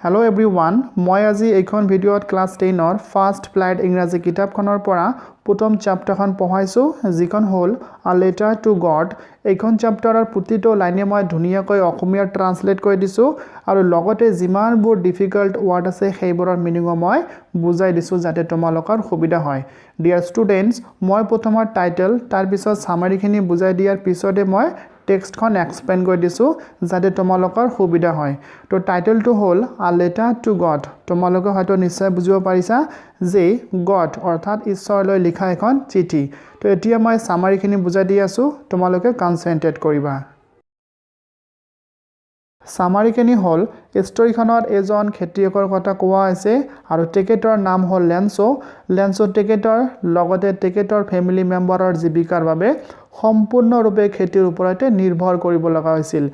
Hello everyone, মই আজি এইখন ভিডিঅ'ত ক্লাছ 10 ৰ ফাৰ্ষ্ট ফ্লাইট ইংৰাজী কিতাপখনৰ পৰা প্ৰথম চেপ্টাৰখন পঢ়াইছো যিখন হ'ল আ লেটাৰ টু গড। এইখন চেপ্টাৰৰ প্ৰতিটো লাইনে মই ধুনীয়াকৈ অসমীয়া ট্ৰান্সলেট কৰি দিছো আৰু লগতে যিমানবোৰ ডিফিকাল্ট ৱৰ্ড আছে সেইবোৰৰ মিনিং মই বুজাই দিছো যাতে তোমালোকৰ সুবিধা হয়। ডিয়াৰ ষ্টুডেণ্টছ, মই প্ৰথমৰ টাইটেল তাৰ পিছত সামাৰীখিনি বুজাই দিয়াৰ পিছতে মই টেক্সটখন এক্সপ্লেইন কৰি দিছো যাতে তোমালোকৰ সুবিধা হয়। তো টাইটেলটো হ'ল আ লেটাৰ টু গড। তোমালোকে হয়তো নিশ্চয় বুজিব পাৰিছা যে গড অৰ্থাৎ ঈশ্বৰলৈ লিখা এখন চিঠি। তো এতিয়া মই সামাৰীখিনি বুজাই দি আছো, তোমালোকে কনচেন্ট্ৰেট কৰিবা। সামাৰীখিনি হ'ল ষ্টৰীখনত এজন খেতিয়কৰ কথা কোৱা হৈছে আৰু তেখেতৰ নাম হ'ল লেন্সো তেখেতৰ লগতে তেখেতৰ ফেমিলি মেম্বাৰৰ জীৱিকাৰ বাবে সম্পূৰ্ণৰূপে খেতিৰ ওপৰতে নিৰ্ভৰ কৰিব লগা হৈছিল।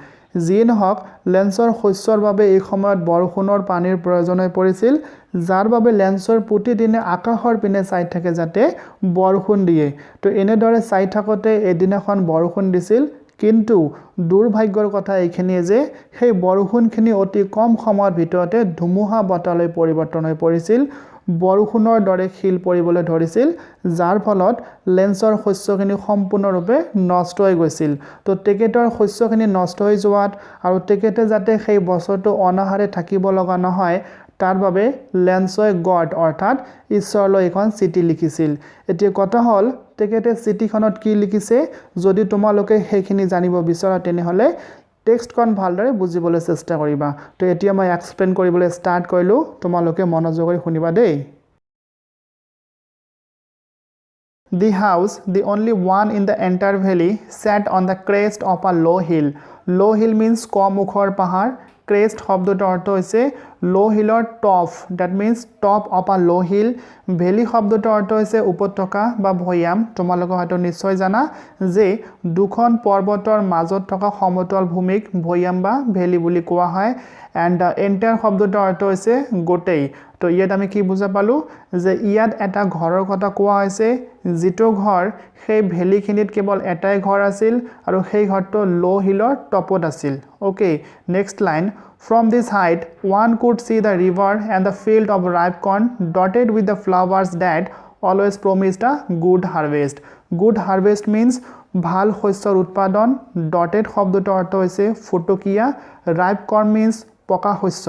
যিয়ে নহওক লেন্সৰ শস্যৰ বাবে এই সময়ত বৰষুণৰ পানীৰ প্ৰয়োজন হৈ পৰিছিল, যাৰ বাবে লেন্সৰ প্ৰতিদিনে আকাশৰ পিনে চাই থাকে যাতে বৰষুণ দিয়ে। তো এনেদৰে চাই থাকোঁতে এদিনাখন বৰষুণ দিছিল, কিন্তু দুৰ্ভাগ্যৰ কথা এইখিনিয়ে যে সেই বৰষুণখিনি অতি কম সময়ৰ ভিতৰতে ধুমুহা বতাহলৈ পৰিৱৰ্তন হৈ পৰিছিল। বৰষুণৰ দৰে শিল পৰিবলৈ ধৰিছিল, যাৰ ফলত লেন্সৰ শস্যখিনি সম্পূৰ্ণৰূপে নষ্ট হৈ গৈছিল। তো তেখেতৰ শস্যখিনি নষ্ট হৈ যোৱাত আৰু তেখেতে যাতে সেই বছৰটো অনাহাৰে থাকিব লগা নহয় তাৰ বাবে লেন্সই গড অৰ্থাৎ ঈশ্বৰলৈ এখন চিঠি লিখিছিল। এতিয়া কথা হ'ল তেখেতে চিঠিখনত কি লিখিছে, যদি তোমালোকে সেইখিনি জানিব বিচৰা তেনেহ'লে টেক্সটখন ভালদৰে বুজিবলৈ চেষ্টা কৰিবা। তো এতিয়া মই এক্সপ্লেইন কৰিবলৈ ষ্টাৰ্ট কৰিলোঁ, তোমালোকে মনোযোগেৰে শুনিবা দেই। The house, the only one in the entire valley, sat on the crest of a low hill. Low hill means কম ওখৰ পাহাৰ। ক্ৰেষ্ট শব্দটোৰ অৰ্থ হৈছে লো হিলৰ top, that means top of a low hill. Valley শব্দটোৰ অৰ্থ হৈছে উপত্যকা বা ভৈয়াম। তোমালোকে হয়তো নিশ্চয় জানা যে দুখন পৰ্বতৰ মাজত থকা সমতল ভূমিক ভৈয়াম বা ভেলি বুলি কোৱা হয়। এণ্ড এণ্টায়াৰ শব্দটোৰ অৰ্থ হৈছে গোটেই। তো ইয়াত আমি কি বুজা পালোঁ যে ইয়াত এটা ঘৰৰ কথা কোৱা হৈছে, যিটো ঘৰ সেই ভেলিখিনিত কেৱল এটাই ঘৰ আছিল আৰু সেই ঘৰটো লো হিলৰ টপত আছিল। Okay, next line. From this height, one could see the river and the field of ripe corn dotted with the flowers that always promised a good harvest. Good harvest means ভাল শস্যৰ উৎপাদন। ডটেড শব্দটোৰ অৰ্থ হৈছে ফুটুকীয়া। Ripe কৰ্ণ means পকা শস্য।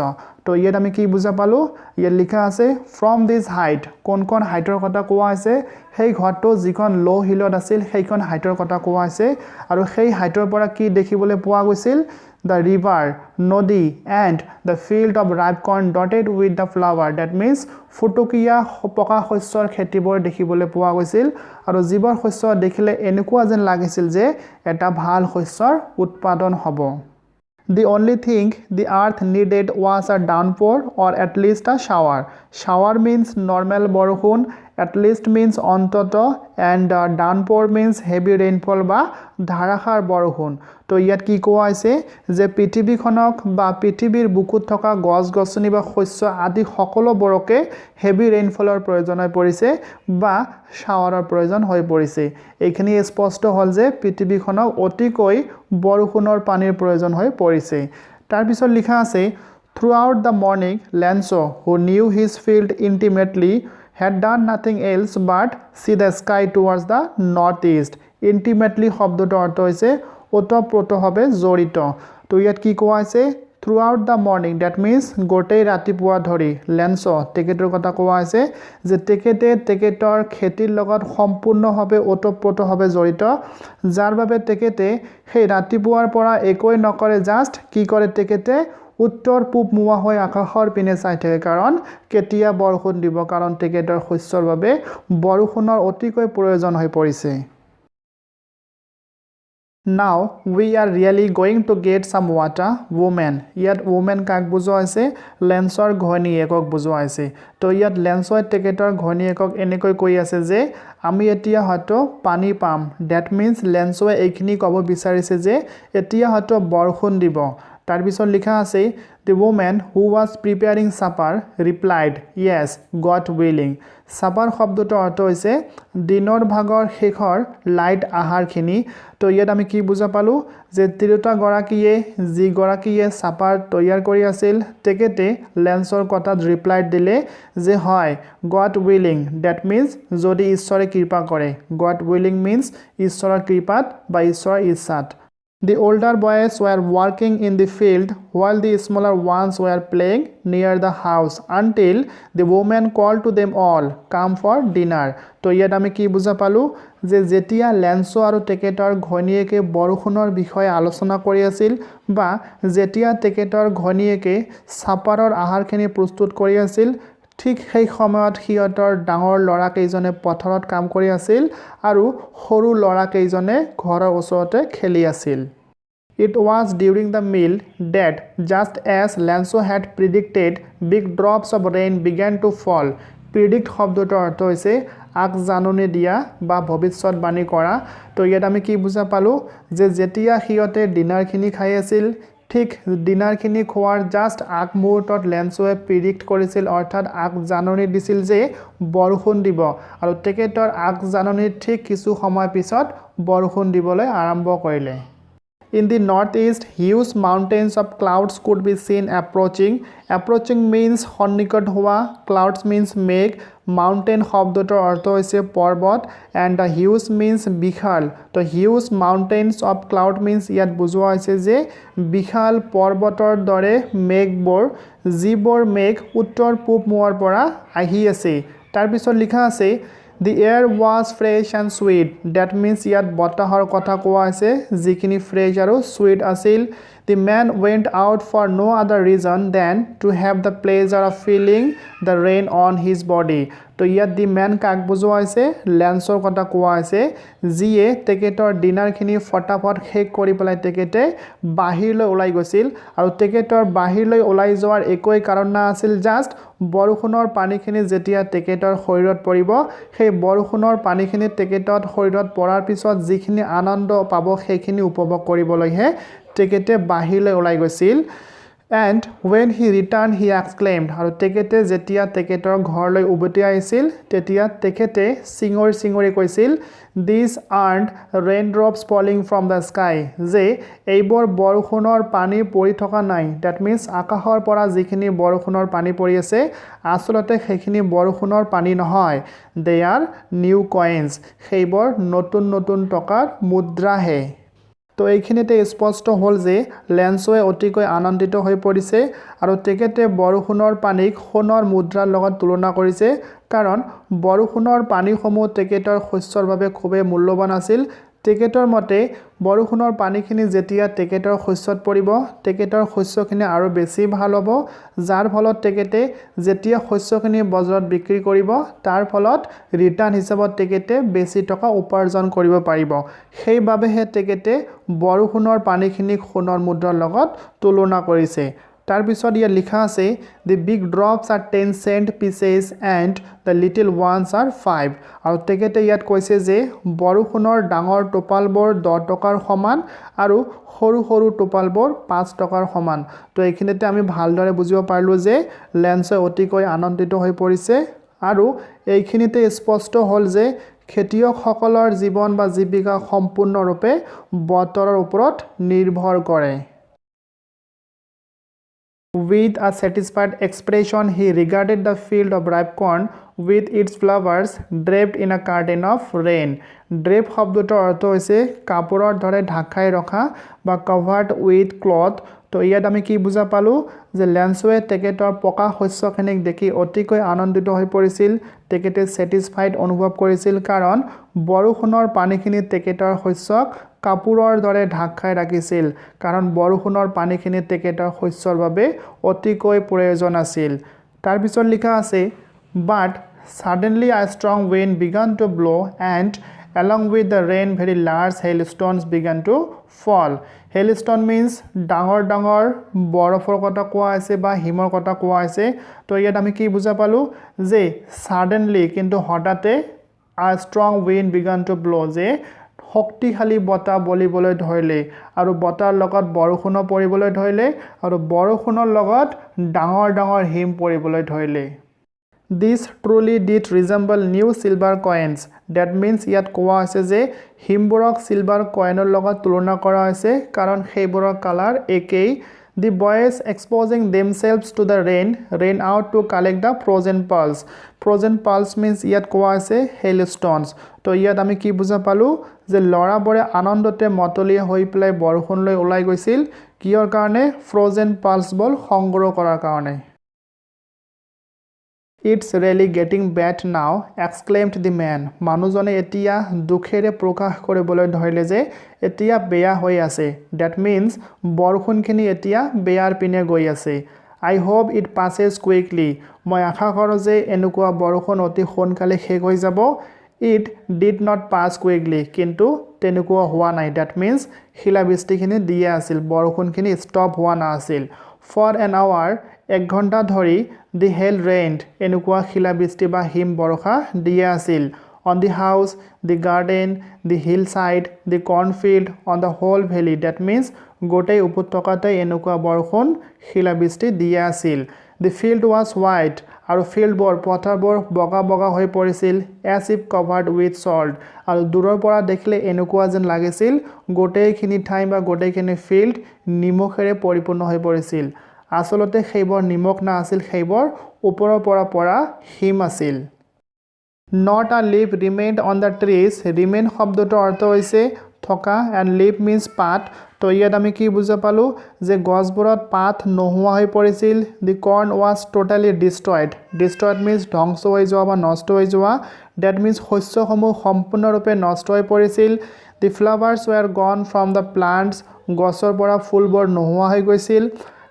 তো ইয়াত আমি কি বুজা পালোঁ, ইয়াত লিখা আছে ফ্ৰম দিছ হাইট, কোন হাইটৰ কথা কোৱা হৈছে, সেই ঘৰটো যিখন লো হিলত আছিল সেইখন হাইটৰ কথা কোৱা হৈছে। আৰু সেই হাইটৰ পৰা কি দেখিবলৈ পোৱা গৈছিল, দ্য ৰিভাৰ নদী and the field of ripe corn dotted with the flower, that means ফুটুকীয়া পকা শস্যৰ খেতিবোৰ দেখিবলৈ পোৱা গৈছিল আৰু যিবোৰ শস্য দেখিলে এনেকুৱা যেন লাগিছিল যে এটা ভাল শস্যৰ উৎপাদন হ'ব। The only thing the earth needed was a downpour or at least a shower. Shower means normal বৰষুণ, at least means অন্তত, and downpour means heavy rainfall বা ধাৰাসাৰ বৰষুণ। তো ইয়াত কি কোৱা হৈছে যে পৃথিৱীখনক বা পৃথিৱীৰ বুকুত থকা গছ গছনি বা শস্য আদি সকলোবোৰকে হেভি ৰেইনফলৰ প্ৰয়োজন হৈ পৰিছে বা শ্বাৱাৰৰ প্ৰয়োজন হৈ পৰিছে। এইখিনি স্পষ্ট হ'ল যে পৃথিৱীখনক অতিকৈ বৰষুণৰ পানীৰ প্ৰয়োজন হৈ পৰিছে। তাৰপিছত লিখা আছে throughout the morning Lencho who knew his field intimately had done nothing else but see the sky towards the northeast. Intimately শব্দটোৰ অৰ্থ হৈছে ওতঃপ্ৰোতভাৱে জড়িত। তো ইয়াত কি কোৱা হৈছে, থ্ৰুআউট দ্য মৰ্নিং, ডেট মিনছ গোটেই ৰাতিপুৱা ধৰি লেন্সো তেখেতৰ কথা কোৱা হৈছে যে তেখেতে তেখেতৰ খেতিৰ লগত সম্পূৰ্ণভাৱে ওতঃপ্ৰোতভাৱে জড়িত, যাৰ বাবে তেখেতে সেই ৰাতিপুৱাৰ পৰা একোৱেই নকৰে, জাষ্ট কি কৰে তেখেতে উত্তৰ পূব মুৱা হৈ আকাশৰ পিনে চাই থাকে, কাৰণ কেতিয়া বৰষুণ দিব, কাৰণ তেখেতৰ শস্যৰ বাবে বৰষুণৰ অতিকৈ প্ৰয়োজন হৈ পৰিছে। Now we are really going to get some water. Woman, ইয়াত woman কাক বুজোৱা হৈছে, লেন্সৰ ঘৈণীয়েকক বুজোৱা হৈছে। তো ইয়াত লেন্সই তেখেতৰ ঘৈণীয়েকক এনেকৈ কৈ আছে যে আমি এতিয়া হয়তো পানী পাম। ডেট মিনছ লেন্সই এইখিনি ক'ব বিচাৰিছে যে এতিয়া হয়তো বৰষুণ দিব। তাৰ পিছত লিখা আছে the woman who was preparing supper replied yes God willing supper শব্দটোৰ অৰ্থ হৈছে দিনৰ ভাগৰ শেষৰ লাইট আহাৰখিনি তো ইয়াত আমি কি বুজা পালো যে তিৰোতা গৰাকীয়ে যি গৰাকীয়ে supper তৈয়াৰ কৰি আছিল তেখেতে লেন্সৰ কথাত ৰিপ্লাই দিলে যে হয় God willing that means যদি ঈশ্বৰে কৃপা কৰে God willing means ঈশ্বৰৰ কৃপাত বা ঈশ্বৰৰ ইচ্ছাত The older boys were working in the field while the smaller ones were playing near the house until the woman called to them all, come for dinner. তো ইয়াত আমি কি বুজা পালো যে যেতিয়া লেন্সো আৰু তেখেতৰ ঘৈণীয়েকে বৰষুণৰ বিষয়ে আলোচনা কৰি আছিল বা যেতিয়া তেখেতৰ ঘৈণীয়েকে সাপাৰৰ আহাৰখিনি প্ৰস্তুত কৰি আছিল ঠিক সেই সময়ত সিহঁতৰ ডাঙৰ ল'ৰা কেইজনে পথাৰত কাম কৰি আছিল আৰু সৰু ল'ৰা কেইজনে ঘৰৰ ওচৰতে খেলি আছিল It was during the meal that just as Lanso had predicted big drops of rain began to fall predict শব্দটোৰ অৰ্থ হৈছে আগজাননী দিয়া বা ভৱিষ্যতবাণী কৰা তো ইয়াত আমি কি বুজা পালো যে যেতিয়া সিহঁতে ডিনাৰখিনি খাই আছিল ঠিক ডিনাৰখিনি খোৱাৰ জাস্ট আগমুহূৰ্তত লেন্সোৱে প্ৰিডিক্ট কৰিছিল অৰ্থাৎ আগজাননী দিছিল যে বৰষুণ দিব আৰু তেখেতৰ আগজাননীৰ ঠিক কিছু সময় পিছত বৰষুণ দিবলৈ আৰম্ভ কৰিলে In the northeast, huge mountains of clouds could be seen approaching. Approaching means সন্নিকট হোৱা, clouds means মেঘ, mountain শব্দটোৰ অৰ্থ হৈছে পৰ্বত and the huge means বিশাল. তো huge mountains of cloud means ইয়াত বুজোৱা হৈছে যে বিশাল পৰ্বতৰ দৰে মেঘবোৰ যিবোৰ মেঘ উত্তৰ পূব মুৱাৰ পৰা আহি আছে তাৰ পিছত লিখা আছে The air was fresh and sweet. That means yat botahor kotha koa ase jikini fresh aru sweet asil. The man went out for no other reason than to have the pleasure of feeling the rain on his body. তো ইয়াত দি man কাক বুজোৱা হৈছে লেন্সৰ কথা কোৱা হৈছে যিয়ে তেখেতৰ ডিনাৰখিনি ফটাফট শেষ কৰি পেলাই তেখেতে বাহিৰলৈ ওলাই গৈছিল আৰু তেখেতৰ বাহিৰলৈ ওলাই যোৱাৰ একোই কাৰণ না আছিল জাস্ট বৰষুণৰ পানীখিনি যেতিয়া তেখেতৰ শৰীৰত পৰিব সেই বৰষুণৰ পানীখিনি তেখেতত শৰীৰত পৰাৰ পিছত যিখিনি আনন্দ পাব সেইখিনি উপভোগ কৰিবলৈহে তেখেতে বাহিৰলৈ ওলাই গৈছিল And when he returned, he exclaimed, আৰু তেখেতে যেতিয়া তেখেতৰ ঘৰলৈ উভতি আহিছিল তেতিয়া তেখেতে সিঙৰি কৈছিল These aren't raindrops falling from the sky যে এইবোৰ বৰষুণৰ পানী পৰি থকা নাই That means আকাশৰ পৰা যিখিনি বৰষুণৰ পানী পৰি আছে আসলতে সেইখিনি বৰষুণৰ পানী নহয় They are new coins সেইবোৰ নতুন টকাৰ মুদ্ৰাহে তো এইখিনিতে স্পষ্ট হ'ল যে লেন্সোৱে অতিকৈ আনন্দিত হৈ পৰিছে আৰু তেখেতে বৰষুণৰ পানীক সোণৰ মুদ্ৰাৰ লগত তুলনা কৰিছে কাৰণ বৰষুণৰ পানীসমূহ তেখেতৰ শস্যৰ বাবে খুবেই মূল্যৱান আছিল তেখেতৰ মতে বৰষুণৰ পানীখিনি যেতিয়া তেখেতৰ শস্যত পৰিব তেখেতৰ শস্যখিনি আৰু বেছি ভাল হ'ব যাৰ ফলত তেখেতে যেতিয়া শস্যখিনি বজাৰত বিক্ৰী কৰিব তাৰ ফলত ৰিটাৰ্ণ হিচাপত তেখেতে বেছি টকা উপাৰ্জন কৰিব পাৰিব সেইবাবেহে তেখেতে বৰষুণৰ পানীখিনিক সোণৰ মুদ্ৰাৰ লগত তুলনা কৰিছে তাৰ পিছত ইয়াত লিখা আছে the big drops are 10 cent pieces and the little ones are 5 আৰু তেখেতে ইয়াত কৈছে যে বৰষুণৰ ডাঙৰ টোপালবোৰ 10 টকাৰ সমান আৰু সৰু টোপালবোৰ 5 টকাৰ সমান তো এইখিনিতে আমি ভালদৰে বুজিব পাৰিলো যে লেন্সে অতিকৈ আনন্দিত হৈ পৰিছে আৰু এইখিনিতে স্পষ্ট হ'ল যে খেতিয়কসকলৰ জীৱন বা জীৱিকা সম্পূৰ্ণৰূপে বতৰৰ ওপৰত নিৰ্ভৰ কৰে With a satisfied expression, he regarded the field of ripe corn with its flowers draped in a curtain of rain. Drape শব্দটোৰ অৰ্থ হৈছে কাপোৰৰ দৰে ঢাকাই ৰখা বা covered with cloth. তো ইয়াত আমি কি বুজা পালো যে লেন্সোৱে তেখেতৰ পকা শস্যখিনিক দেখি অতিকৈ আনন্দিত হৈ পৰিছিল তেখেতে স্যাটিসফাইড অনুভৱ কৰিছিল কাৰণ বৰষুণৰ পানীখিনি তেখেতৰ শস্যক কাপোৰৰ দৰে ঢাকাই ৰাখিছিল কাৰণ বৰষুণৰ পানীখিনি তেখেতৰ শস্যৰ বাবে অতিকৈ প্ৰয়োজন আছিল তাৰ পিছত লিখা আছে but suddenly a strong wind began to blow and along with the rain very large hailstones began to fall hailstone means ডাঙৰ বৰফৰ কথা কোৱা আছে বা হিমৰ কথা কোৱা আছে তো ইয়াত আমি কি বুজা পালো যে suddenly কিন্তু হঠাতে a strong wind began to blow যে শক্তিশালী বতাহ বলিবলৈ ধৰিলে আৰু বতাহৰ লগত বৰষুণ পৰিবলৈ ধৰিলে আৰু বৰষুণৰ লগত ডাঙৰ ডাঙৰ হিম পৰিবলৈ ধৰিলে This truly did resemble new silver coins. That means ইয়াত কোৱা হৈছে যে হিমবোৰক সিলভাৰ কয়েনৰ লগত তুলনা কৰা হৈছে কাৰণ সেইবোৰৰ কালাৰ একেই The boys exposing themselves to the rain out to collect the frozen pearls. Frozen pearls means ইয়াত কোৱা হৈছে hailstones. তো ইয়াত আমি কি বুজা পালো যে লৰাবোৰে আনন্দতে মতলীয়া হৈ পেলাই বৰষুণলৈ ওলাই গৈছিল কিয়ৰ কাৰণে frozen pearls বল সংগ্ৰহ কৰাৰ কাৰণে It's really getting bad now, exclaimed the man. মানুহজনে এতিয়া দুখেৰে প্ৰকাশ কৰিবলৈ ধৰিলে যে এতিয়া বেয়া হৈ আছে. That means বৰষুণখিনি এতিয়া বেয়াৰ পিনে গৈ আছে. I hope it passes quickly. মই আশা কৰোঁ যে এনেকুৱা বৰষুণ অতি সোনকালে শেষ হৈ যাব. It did not pass quickly. কিন্তু তেনেকুৱা হোৱা নাই. That means শিলাবৃষ্টিখিনি দিয়ে আছিল. বৰষুণখিনি ষ্টপ হোৱা নাছিল. For an hour, এক ঘণ্টা ধৰি the hail rained. এনেকুৱা শিলাবৃষ্টি বা হিম বৰষা দিয়ে আছিল. On the house, the garden, the hillside, the cornfield, on the whole valley. That means গোটেই উপত্যকাতে এনেকুৱা বৰষুণ শিলাবৃষ্টি দিয়ে আছিল. The field was white. আৰু ফিল্ডবোৰ পথাৰবোৰ বগা বগা হৈ পৰিছিল as if covered with salt. আৰু দূৰৰ পৰা দেখিলে এনেকুৱা যেন লাগিছিল গোটেইখিনি ঠাই বা গোটেইখিনি ফিল্ড নিমখেৰে পৰিপূৰ্ণ হৈ পৰিছিল. আসলতে সেইবোৰ নিমখ না আছিল সেইবোৰ ওপৰৰ পৰা পৰা হিম আছিল Not a leaf remained on the trees. Remain শব্দটোৰ অৰ্থ হৈছে থকা and leaf means পাত তো ইয়াত আমি কি বুজা পালো যে গছবোৰত পাত নোহোৱা হৈ পৰিছিল The corn was totally destroyed. Destroyed means ধ্বংস হৈ যোৱা বা নষ্ট হৈ যোৱা That means শস্যসমূহ সম্পূৰ্ণৰূপে নষ্ট হৈ পৰিছিল The flowers were gone from the plants. গছৰ পৰা ফুলবোৰ নোহোৱা হৈ গৈছিল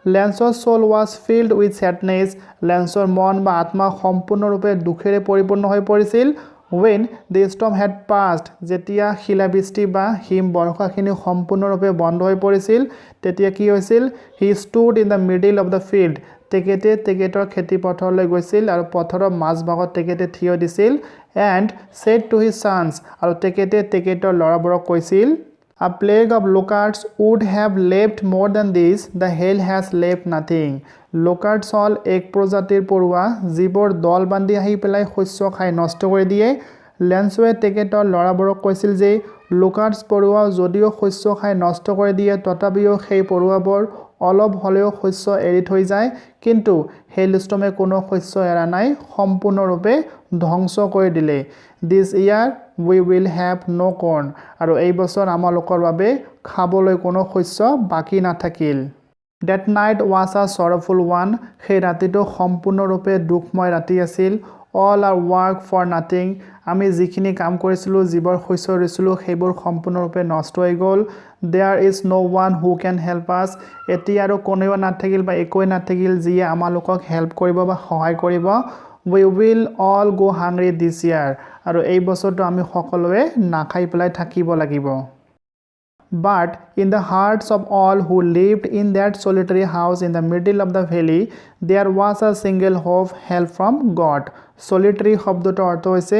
Lance's soul was filled with sadness. Lanceৰ মন বা আত্মা সম্পূৰ্ণৰূপে দুখেৰে পৰিপূৰ্ণ হৈ পৰিছিল When the storm had passed. যেতিয়া শিলাবৃষ্টি বা হিম বৰষাখিনি সম্পূৰ্ণৰূপে বন্ধ হৈ পৰিছিল তেতিয়া কি হৈছিল He stood in the middle of the field. তেখেতৰ খেতি পথাৰলৈ গৈছিল আৰু পথাৰৰ মাজভাগত তেখেতে থিয় দিছিল and said to his sons. আৰু তেখেতৰ ল'ৰাবোৰক কৈছিল A plague of locusts would have left more than this. The hail has left nothing. Locusts হ'ল এক প্ৰজাতিৰ পৰুৱা যিবোৰ দল বান্ধি আহি পেলাই শস্য খাই নষ্ট কৰি দিয়ে লেন্সৱে তেখেতৰ ল'ৰাবোৰক কৈছিল যে লোকাৰ্টছ পৰুৱা যদিও শস্য খাই নষ্ট কৰি দিয়ে তথাপিও সেই পৰুৱাবোৰ অলপ হ'লেও শস্য এৰি থৈ যায় কিন্তু হেইলষ্টৰ্মে কোনো শস্য এৰা নাই সম্পূৰ্ণৰূপে ধ্বংস কৰি দিলে This year we will have no corn. আৰু এই বছৰ আমালোকৰ বাবে খাবলৈ কোনো শস্য বাকি নাথাকিল That night was a sorrowful one. সেই ৰাতিটো সম্পূৰ্ণৰূপে দুখময় ৰাতি আছিল All our work for nothing. আমি যিখিনি কাম কৰিছিলোঁ যিবোৰ শস্য ৰুইছিলোঁ সেইবোৰ সম্পূৰ্ণৰূপে নষ্ট হৈ গ'ল There is no one who can help us. এতিয়া আৰু কোনেও নাথাকিল বা একোৱে নাথাকিল যিয়ে আমালোকক হেল্প কৰিব বা সহায় কৰিব We will all go hungry this year. আৰু এই বছৰটো আমি সকলোৱে নাখাই পেলাই থাকিব লাগিব But in the hearts of all who lived in that solitary house in the middle of the valley, there was a single hope, help from God. Solitary শব্দটোৰ অৰ্থ হৈছে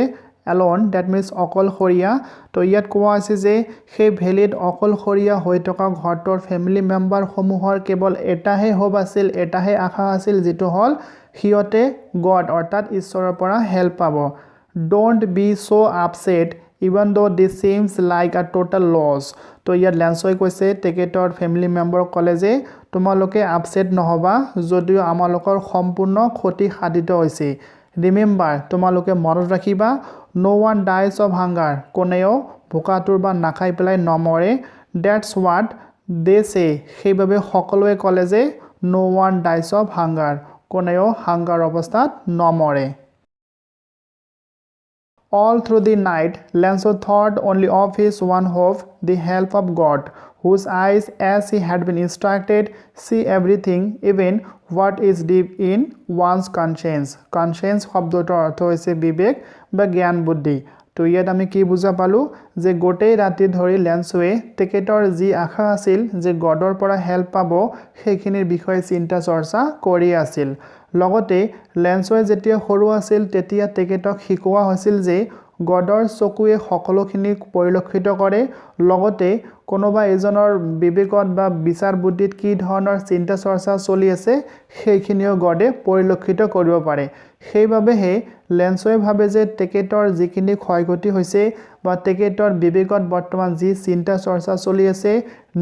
alone, that means অকলশৰীয়া তো ইয়াত কোৱা হৈছে যে সেই ভেলিত অকলশৰীয়া হৈ থকা ঘৰটোৰ ফেমিলি মেম্বাৰসমূহৰ কেৱল এটাহে হোপ আছিল এটাহে আশা আছিল যিটো হ'ল সিহঁতে গড অৰ্থাৎ ঈশ্বৰৰ পৰা হেল্প পাব Don't be so upset even though this seems like a total loss. তো ইয়াত লেন্সই কৈছে তেখেতৰ ফেমিলি মেম্বাৰক ক'লে যে তোমালোকে আপছেট নহবা যদিও আমালোকৰ সম্পূৰ্ণ ক্ষতি সাধিত হৈছে ৰিমেম্বাৰ তোমালোকে মনত ৰাখিবা No one dies of hunger. কোনেও ভোকাতুৰ বা নাখাই পেলাই নমৰে That's what they say. সেইবাবে সকলোৱে ক'লে যে No one dies of hunger. কোনেও হাংগাৰ অৱস্থাত নমৰে All through the night, Lancelot thought only of his one hope, the help of God, whose eyes, as he had been instructed, see everything, even what is deep in one's conscience. Conscience শব্দটোৰ অৰ্থ হৈছে বিবেক বা জ্ঞান বুদ্ধি তো ইয়াত আমি কি বুজা পালো যে গোটেই ৰাতি ধৰি লেন্সৱে তেখেতৰ যি আশা আছিল যে গডৰ পৰা হেল্প পাব সেইখিনিৰ বিষয়ে চিন্তা চৰ্চা কৰি আছিল লগতে লেন্সৱে যেতিয়া সৰু আছিল তেতিয়া তেখেতক শিকোৱা হৈছিল যে গডৰ চকুৱে সকলোখিনি পৰিলক্ষিত কৰে লগতে কোনোবা এজনৰ বিবেকত বা বিচাৰ বুদ্ধিত কি ধৰণৰ চিন্তা চৰ্চা চলি আছে সেইখিনিও গডে পৰিলক্ষিত কৰিব পাৰে সেইবাবে হে লেন্সই ভাবে যে তেকেটৰ যিখিনি ক্ষয়ক্ষতি হৈছে বা তেকেটৰ বিবেকত বৰ্তমান যি চিন্তা চৰ্চা চলি আছে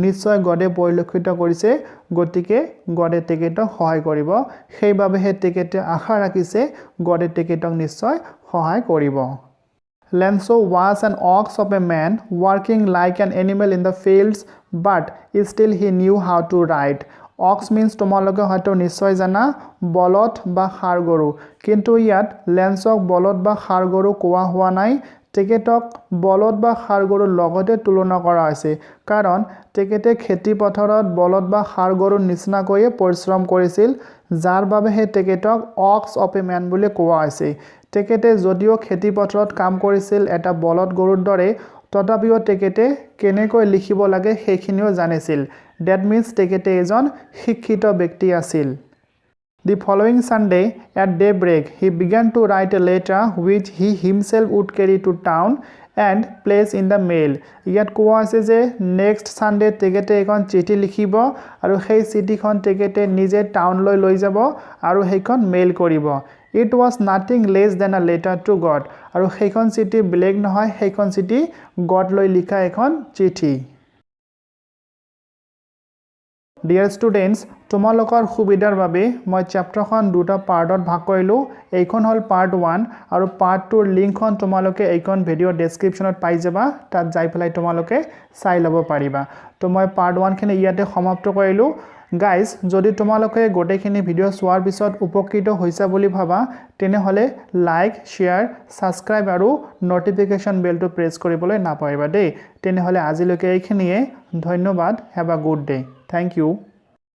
নিশ্চয় গডে পৰিলক্ষিত কৰিছে গতিকে গডে তেকেটক সহায় কৰিব সেইবাবে হে তেকেটে আশা ৰাখিছে গডে তেকেটক নিশ্চয় সহায় কৰিব Lenso was an ox of a man working like an animal in the fields, but still he knew how to ride. Ox means তোমালোকে হয়তো নিশ্চয় জানা বলদ বা ষাঁড় গৰু কিন্তু ইয়াত লেন্সক বলদ বা ষাঁড় গৰু কোৱা হোৱা নাই তেকেটক বলদ বা ষাঁড় গৰুৰ লগতে তুলনা কৰা হৈছে কাৰণ তেকেটে খেতি পথাৰত বলদ বা ষাঁড় গৰুৰ নিচিনাকৈ পৰিশ্ৰম কৰিছিল যাৰ বাবে হে তেকেটক অক্স অফ এ ম্যান বুলি কোৱা হৈছে তেকেটে যদিও খেতি পথাৰত কাম কৰিছিল এটা বলদ গৰুৰ দৰে তথাপিও তেকেটে কেনেকৈ লিখিব লাগে সেইখিনিও জানিছিল দ্যাট মিন্স তেকেটে এজন শিক্ষিত ব্যক্তি আছিল The following Sunday at daybreak he began to write a letter which he himself would carry to town and place in the mail ইয়াত কোৱা আছে যে নেক্সট সানডে তেকেটে এখন চিঠি লিখিব আৰু সেই চিঠিখন তেকেটে নিজে টাউনলৈ লৈ যাব আৰু সেইখন মেইল কৰিব It was nothing less than a letter to God আৰু সেইখন চিঠি বেলেগ নহয় সেইখন চিঠি গড লৈ লিখা এখন চিঠি Dear students তোমালোকৰ সুবিধাৰ বাবে মই চেপ্টাৰখন দুটা পাৰ্টত ভাগ কৰিলো এইখন হল পাৰ্ট 1 আৰু পাৰ্ট 2 ৰ লিংকখন তোমালোকে এইখন ভিডিও ডেসক্ৰিপচনত পাই যাবা তাত যাই পেলাই তোমালোকে চাই লব পাৰিবা তো মই পাৰ্ট 1 খিনি ইয়াতে সমাপ্ত কৰিলো গাইজ যদি তোমালোকে গোটেইখিনি ভিডিও চোৱাৰ পিছত উপকৃত হৈছা বুলি ভাবা তেনে হলে লাইক শেয়াৰ সাবস্ক্ৰাইব আৰু নটিফিকেশন বেলটো প্ৰেছ কৰিবলৈ নাপাহৰিবা দেই তেনে হলে আজিলৈকে এইখিনিয়ে ধন্যবাদ have a good day thank U